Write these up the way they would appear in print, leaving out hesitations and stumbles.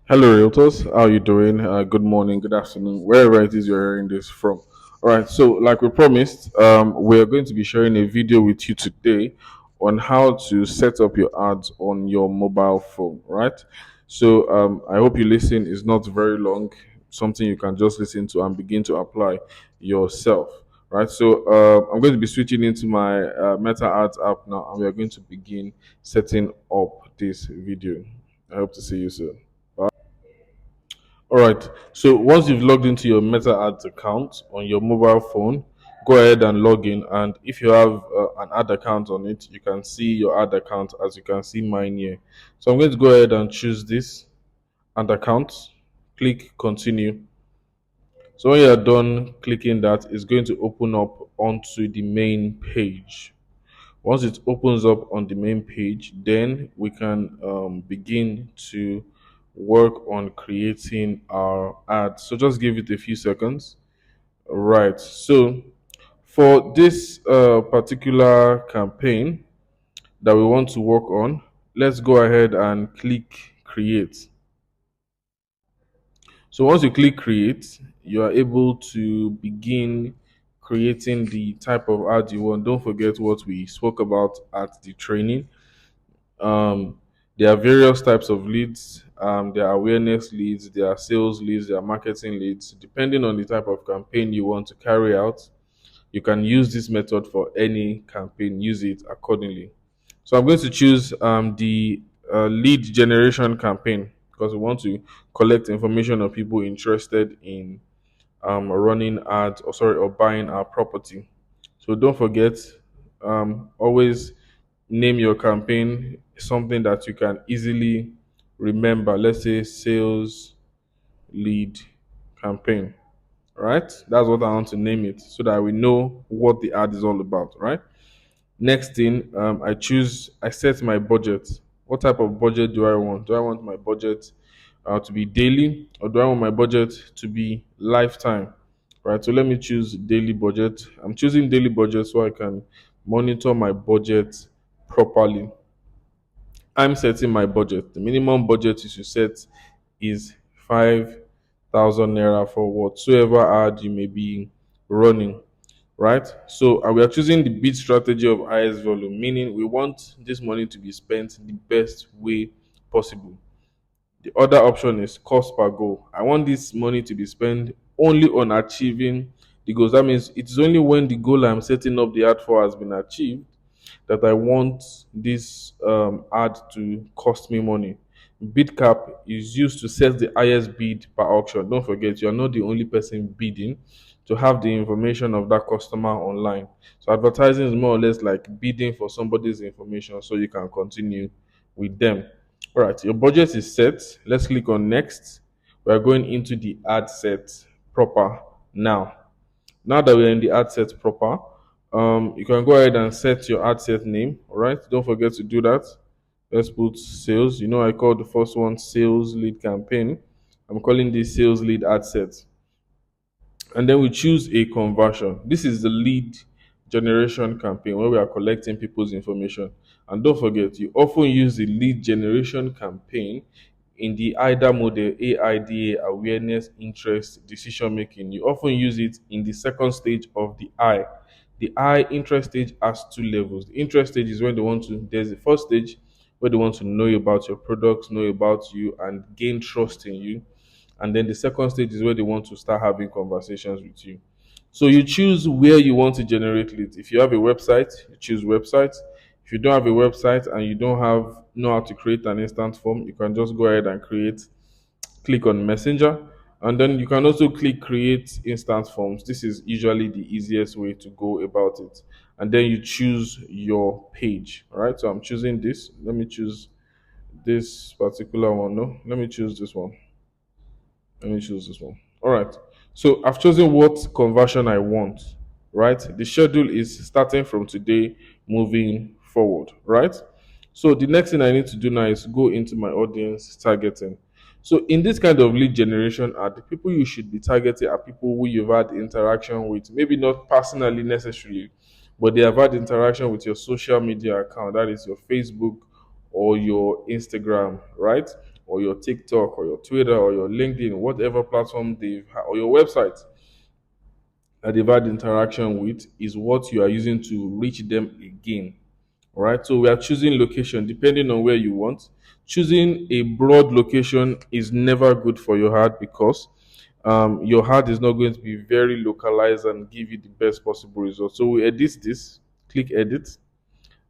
Hello, Realtors. How are you doing? Good morning, good afternoon, wherever it is you're hearing this from. All right. So, like we promised, we're going to be sharing a video with you today on how to set up your ads on your mobile phone. Right. So, I hope you listen. It's not very long. Something you can just listen to and begin to apply yourself. Right. So, I'm going to be switching into my Meta Ads app now, and we are going to begin setting up this video. I hope to see you soon. All right. So once you've logged into your Meta Ads account on your mobile phone, go ahead and log in. And if you have an ad account on it, you can see your ad account as you can see mine here. So I'm going to go ahead and choose this ad account. Click continue. So when you're done clicking that, it's going to open up onto the main page. Once it opens up on the main page, then we can begin to work on creating our ads. So just give it a few seconds. Right. So for this particular campaign that we want to work on, let's go ahead and click create. So once you click create, you are able to begin creating the type of ad you want. Don't forget what we spoke about at the training. um, there are various types of leads. There are awareness leads, there are sales leads, there are marketing leads. Depending on the type of campaign you want to carry out, you can use this method for any campaign. Use it accordingly. So I'm going to choose the lead generation campaign because we want to collect information of people interested in running ads or buying our property. So don't forget, always name your campaign something that you can easily remember. Let's say sales lead campaign. Right? That's what I want to name it so that we know what the ad is all about. Right? Next thing, I set my budget. What type of budget do I want? Do I want my budget to be daily, or do I want my budget to be lifetime? Right. So let me choose daily budget. I'm choosing daily budget so I can monitor my budget properly. I'm setting my budget. The minimum budget you should set is 5,000 naira for whatsoever ad you may be running. Right? So we are choosing the bid strategy of highest volume, meaning we want this money to be spent the best way possible. The other option is cost per goal. I want this money to be spent only on achieving the goals. That means it is only when the goal I'm setting up the ad for has been achieved that I want this ad to cost me money. Bid cap is used to set the highest bid per auction. Don't forget, you are not the only person bidding to have the information of that customer online. So advertising is more or less like bidding for somebody's information so you can continue with them. All right, your budget is set. Let's click on next. We are going into the ad set proper now. Now that we're in the ad set proper, you can go ahead and set your ad set name. All right, don't forget to do that. Let's put sales. You know, I called the first one sales lead campaign. I'm calling this sales lead ad set. And then we choose a conversion. This is the lead generation campaign where we are collecting people's information. And don't forget, you often use the lead generation campaign in the IDA model, AIDA, awareness, interest, decision making. You often use it in the second stage of the I. The I interest stage has two levels. The interest stage is when they want to, there's the first stage where they want to know about your products, know about you, and gain trust in you. And then the second stage is where they want to start having conversations with you. So you choose where you want to generate leads. If you have a website, you choose website. If you don't have a website and you don't have know how to create an instant form, you can just go ahead and click on messenger, and then you can also click create instant forms. This is usually the easiest way to go about it. And then you choose your page. All right. So I'm choosing this. Let me choose this particular one. No, let me choose this one. Let me choose this one. All right. So I've chosen what conversion I want, right? The schedule is starting from today, moving forward, right? So the next thing I need to do now is go into my audience targeting. So in this kind of lead generation ad, the people you should be targeting are people who you've had interaction with, maybe not personally necessarily, but they have had interaction with your social media account, that is your Facebook or your Instagram, right? or your TikTok or your Twitter or your LinkedIn, whatever platform or your website that they've had interaction with is what you are using to reach them again. All right. So we are choosing location depending on where you want. Choosing a broad location is never good for your ad because your ad is not going to be very localized and give you the best possible result. So we edit this, click edit,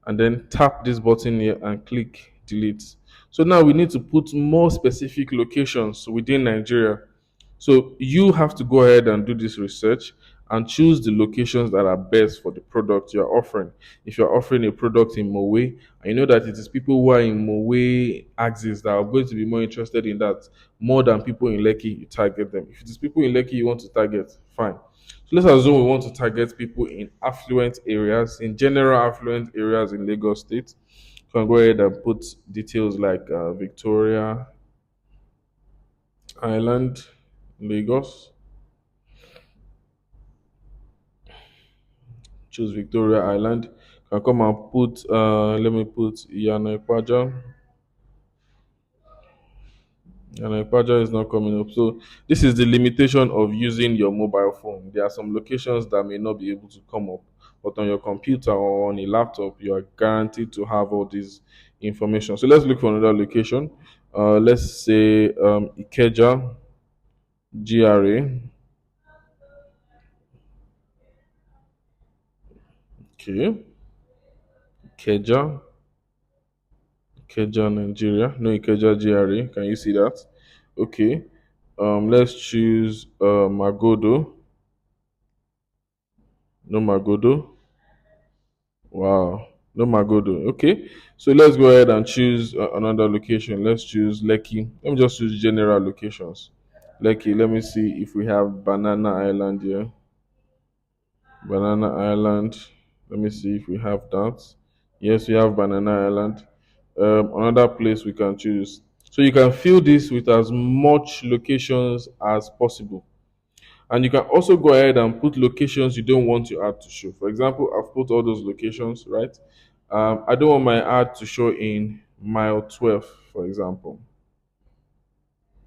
and then tap this button here and click delete. So now we need to put more specific locations within Nigeria. So you have to go ahead and do this research and choose the locations that are best for the product you're offering. If you're offering a product in Mowe, and you know that it is people who are in Mowe axis that are going to be more interested in that more than people in Lekki, you target them. If it is people in Lekki you want to target, fine. So let's assume we want to target people in affluent areas, in general affluent areas in Lagos State. You can go ahead and put details like Victoria Island, Lagos. Choose Victoria Island. Can come and put let me put Yana Ipaja. Yana Ipaja is not coming up. So this is the limitation of using your mobile phone. There are some locations that may not be able to come up, but on your computer or on a laptop, you are guaranteed to have all this information. So let's look for another location. Let's say Ikeja, GRA. Okay, Ikeja. Ikeja, Nigeria. No, Ikeja GRA. Can you see that? Okay. Let's choose Magodo. No Magodo. Wow. No Magodo. Okay. So let's go ahead and choose another location. Let's choose Lekki. Let me just choose general locations. Lekki. Let me see if we have Banana Island here. Banana Island. Let me see if we have that. Yes, we have Banana Island. Another place we can choose. So you can fill this with as much locations as possible. And you can also go ahead and put locations you don't want your ad to show. For example, I've put all those locations, right? I don't want my ad to show in mile 12, for example.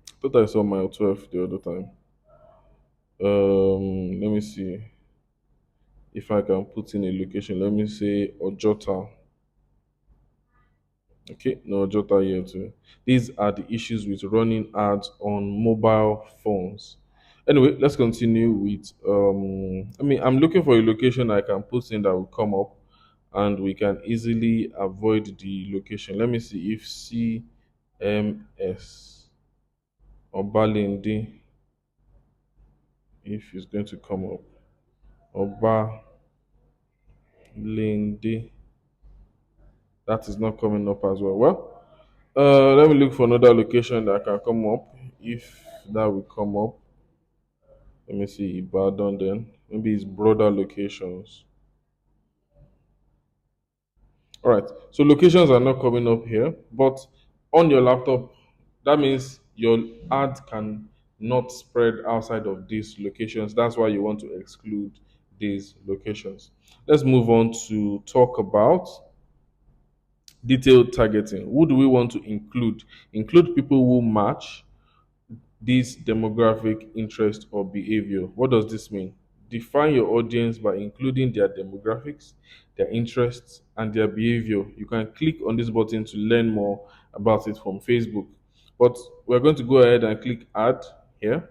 I thought I saw mile 12 the other time. Let me see if I can put in a location. Let me say Ojota. Okay, no Jota here too. These are the issues with running ads on mobile phones. Anyway, let's continue with I'm looking for a location I can put in that will come up and we can easily avoid the location. Let me see if CMS or Balindi if it's going to come up. Or Balindi. That is not coming up as well. Well, let me look for another location that can come up. If that will come up, let me see Ibadan then. Maybe it's broader locations. All right. So locations are not coming up here, but on your laptop, that means your ad can not spread outside of these locations. That's why you want to exclude these locations. Let's move on to talk about detailed targeting. Who do we want to include? Include people who match this demographic interest or behavior. What does this mean? Define your audience by including their demographics, their interests, and their behavior. You can click on this button to learn more about it from Facebook. But we're going to go ahead and click add here.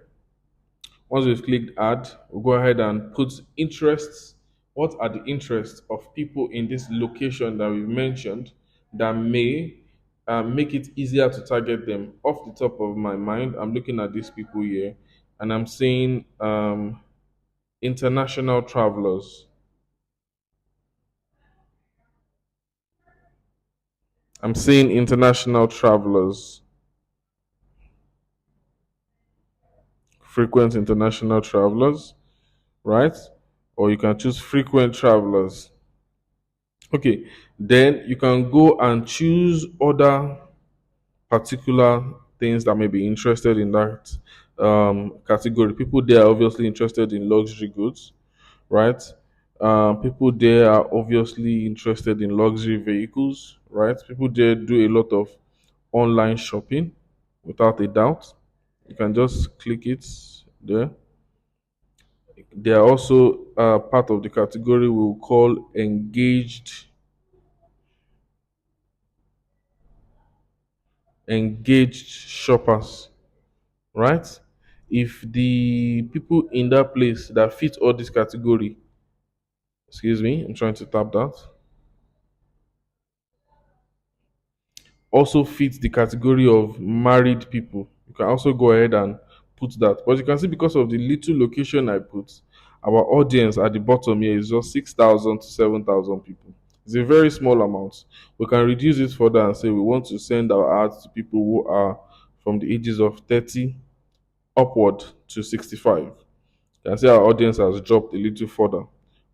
Once we've clicked add, we'll go ahead and put interests. What are the interests of people in this location that we've mentioned that may make it easier to target them? Off the top of my mind, I'm looking at these people here and I'm seeing international travelers. I'm seeing international travelers, frequent international travelers, right? Or you can choose frequent travelers. Okay, then you can go and choose other particular things that may be interested in that category. People there are obviously interested in luxury goods, right? People there are obviously interested in luxury vehicles, right? People there do a lot of online shopping. without a doubt. You can just click it there. They are also part of the category we'll call engaged shoppers, right? If the people in that place that fit all this category, excuse me, I'm trying to tap that, also fit the category of married people, you can also go ahead and put that. But you can see because of the little location I put, our audience at the bottom here is just 6,000 to 7,000 people. It's a very small amount. We can reduce it further and say we want to send our ads to people who are from the ages of 30 upward to 65. Can see our audience has dropped a little further,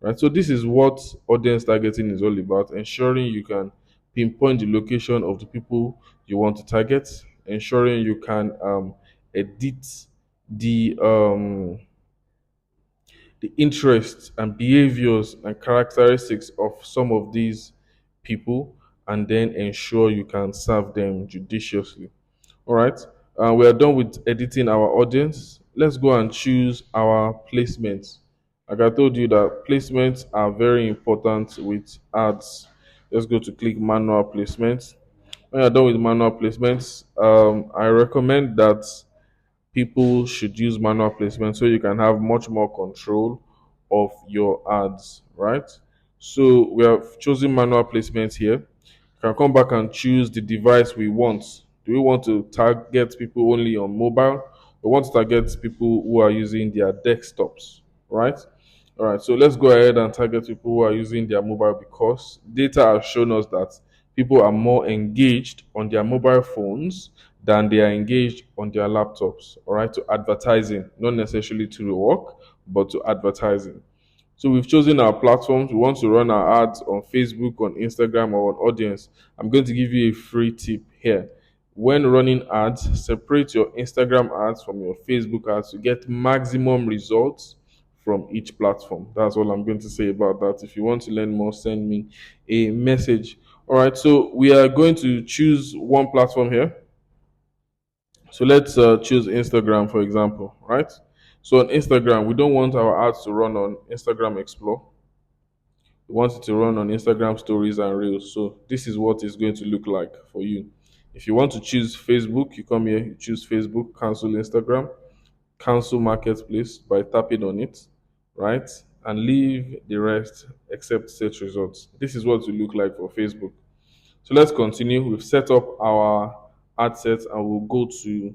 right? So this is what audience targeting is all about: ensuring you can pinpoint the location of the people you want to target, ensuring you can edit the um, the interests and behaviors and characteristics of some of these people, and then ensure you can serve them judiciously. All right. We are done with editing our audience. Let's go and choose our placements. Like I told you that placements are very important with ads. Let's go to click manual placements. When you're done with manual placements, I recommend that people should use manual placement so you can have much more control of your ads, right? So we have chosen manual placement here. You can come back and choose the device we want. Do we want to target people only on mobile? We want to target people who are using their desktops, right? All right, so let's go ahead and target people who are using their mobile, because data has shown us that people are more engaged on their mobile phones than they are engaged on their laptops, all right, to advertising, not necessarily to work, but to advertising. So we've chosen our platforms. We want to run our ads on Facebook, on Instagram, or on Audience. I'm going to give you a free tip here. When running ads, separate your Instagram ads from your Facebook ads to get maximum results from each platform. That's all I'm going to say about that. If you want to learn more, send me a message. All right, so we are going to choose one platform here. So let's choose Instagram, for example, right? So on Instagram, we don't want our ads to run on Instagram Explore. We want it to run on Instagram Stories and Reels. So this is what it's going to look like for you. If you want to choose Facebook, you come here, you choose Facebook, cancel Instagram, cancel Marketplace by tapping on it, right? And leave the rest except search results. This is what it will look like for Facebook. So let's continue. We've set up our ad sets and we'll go to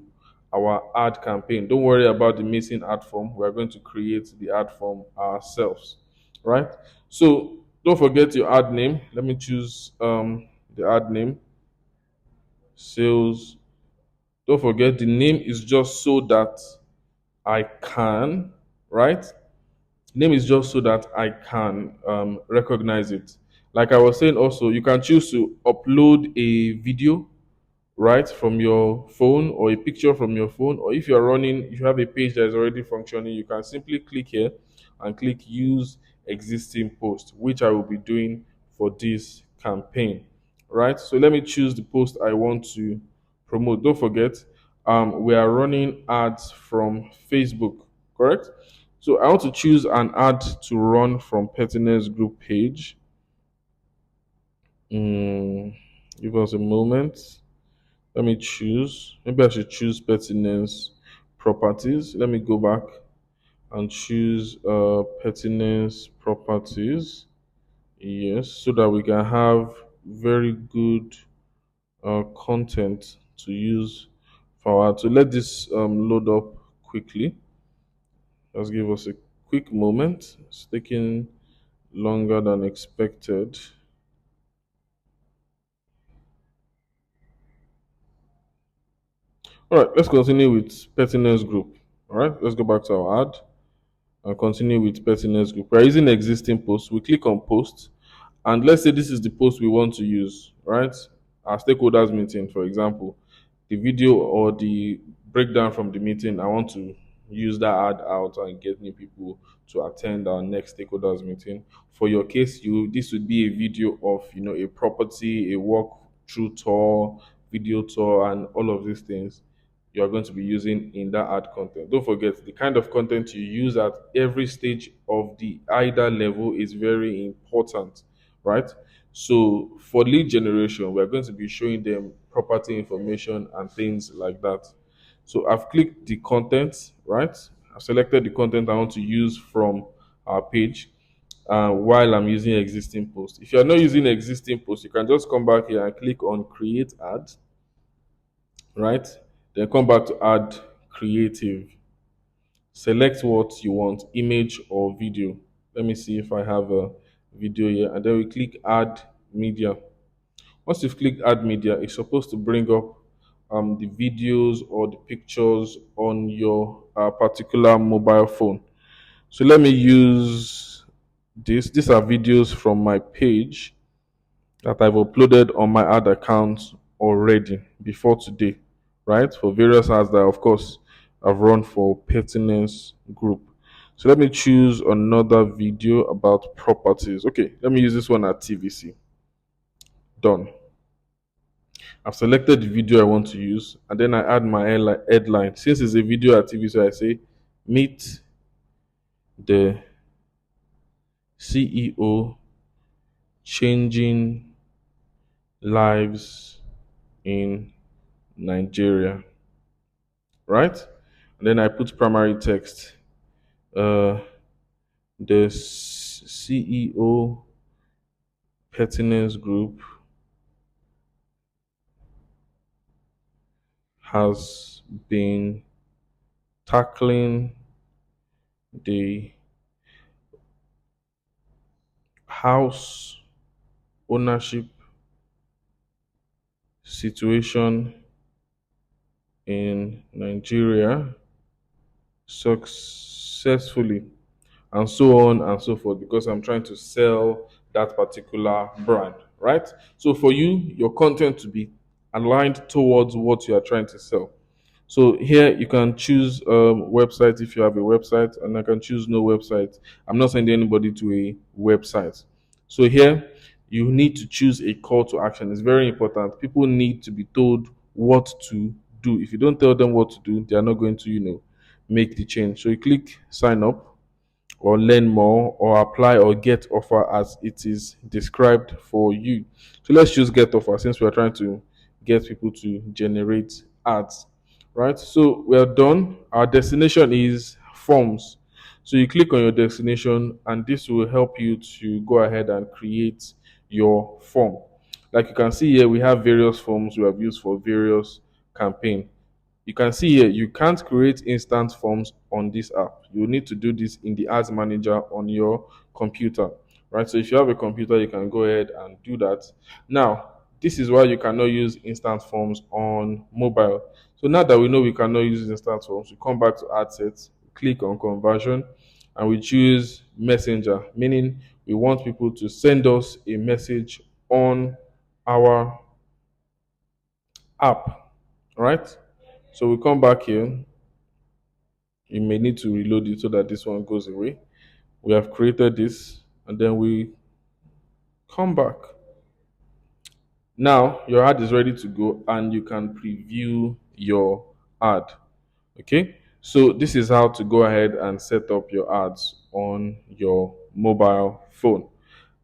our ad campaign. Don't worry about the missing ad form. We're going to create the ad form ourselves, right? So don't forget your ad name. Let me choose the ad name, sales. Don't forget the name is just so that I can, right? Name is just so that I can recognize it. Like I was saying, also, you can choose to upload a video right from your phone, or a picture from your phone, or if you're running, if you have a page that is already functioning, you can simply click here and click use existing post, which I will be doing for this campaign, right? So let me choose the post I want to promote. Don't forget, we are running ads from Facebook, correct? So I want to choose an ad to run from Pertinence Group page. Give us a moment. Let me choose. Maybe I should choose pertinence properties. Let me go back and choose pertinence properties. Yes, so that we can have very good content to use for our. To let this load up quickly. Just give us a quick moment. It's taking longer than expected. All right, let's continue with pertinence group. All right, let's go back to our ad and continue with pertinence group. We're using existing post. We click on post, and let's say this is the post we want to use, right? Our stakeholders meeting, for example, the video or the breakdown from the meeting. I want to use that ad out and get new people to attend our next stakeholders meeting. For your case, you this would be a video of a property, a walk through tour, video tour, and all of these things. you are going to be using in that ad content. Don't forget the kind of content you use at every stage of the either level is very important, right? So for lead generation, we're going to be showing them property information and things like that. So I've clicked the content, right? I've selected the content I want to use from our page while I'm using existing post. If you're not using existing post, you can just come back here and click on create ad, right? Then come back to add creative. Select what you want, image or video. Let me see if I have a video here. And then we click add media. Once you've clicked add media, it's supposed to bring up the videos or the pictures on your particular mobile phone. So let me use this. These are videos from my page that I've uploaded on my ad account already before today, right? For various ads that, of course, I've run for pertinence group. So let me choose another video about properties. Okay, let me use this one at TVC. Done. I've selected the video I want to use, and then I add my headline. Since it's a video at TVC, I say meet the CEO changing lives in Nigeria, right? And then I put primary text. Uh, the CEO pertinence group has been tackling the house ownership situation in Nigeria successfully, and so on and so forth, because I'm trying to sell that particular brand, right? So for you, your content to be aligned towards what you are trying to sell. So here you can choose website if you have a website, and I can choose no website. I'm not sending anybody to a website. So here you need to choose a call to action. It's very important. People need to be told what to do. If you don't tell them what to do, they are not going to, make the change. So you click sign up or learn more or apply or get offer as it is described for you. So let's choose get offer since we are trying to get people to generate ads, right? So we are done. Our destination is forms. So you click on your destination and this will help you to go ahead and create your form. Like you can see here, we have various forms we have used for various campaign. You can see here, you can't create instant forms on this app. You need to do this in the ads manager on your computer, right? So if you have a computer, you can go ahead and do that. Now, this is why you cannot use instant forms on mobile. So now that we know we cannot use instant forms, we come back to ad sets, click on conversion, and we choose messenger, meaning we want people to send us a message on our app, right? So we come back here. You may need to reload it so that this one goes away. We have created this and then we come back. Now your ad is ready to go and you can preview your ad. Okay, so this is how to go ahead and set up your ads on your mobile phone.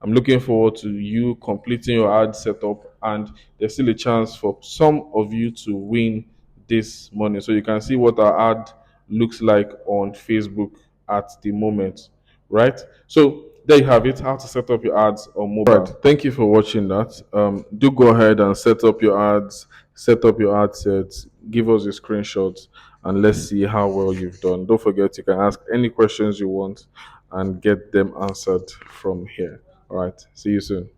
I'm looking forward to you completing your ad setup, and there's still a chance for some of you to win this morning. So you can see what our ad looks like on Facebook at the moment, right? So there you have it, how to set up your ads on mobile. Right. Thank you for watching that. Do go ahead and set up your ads, set up your ad sets, give us your screenshots, and let's see how well you've done. Don't forget, you can ask any questions you want and get them answered from here. All right. See you soon.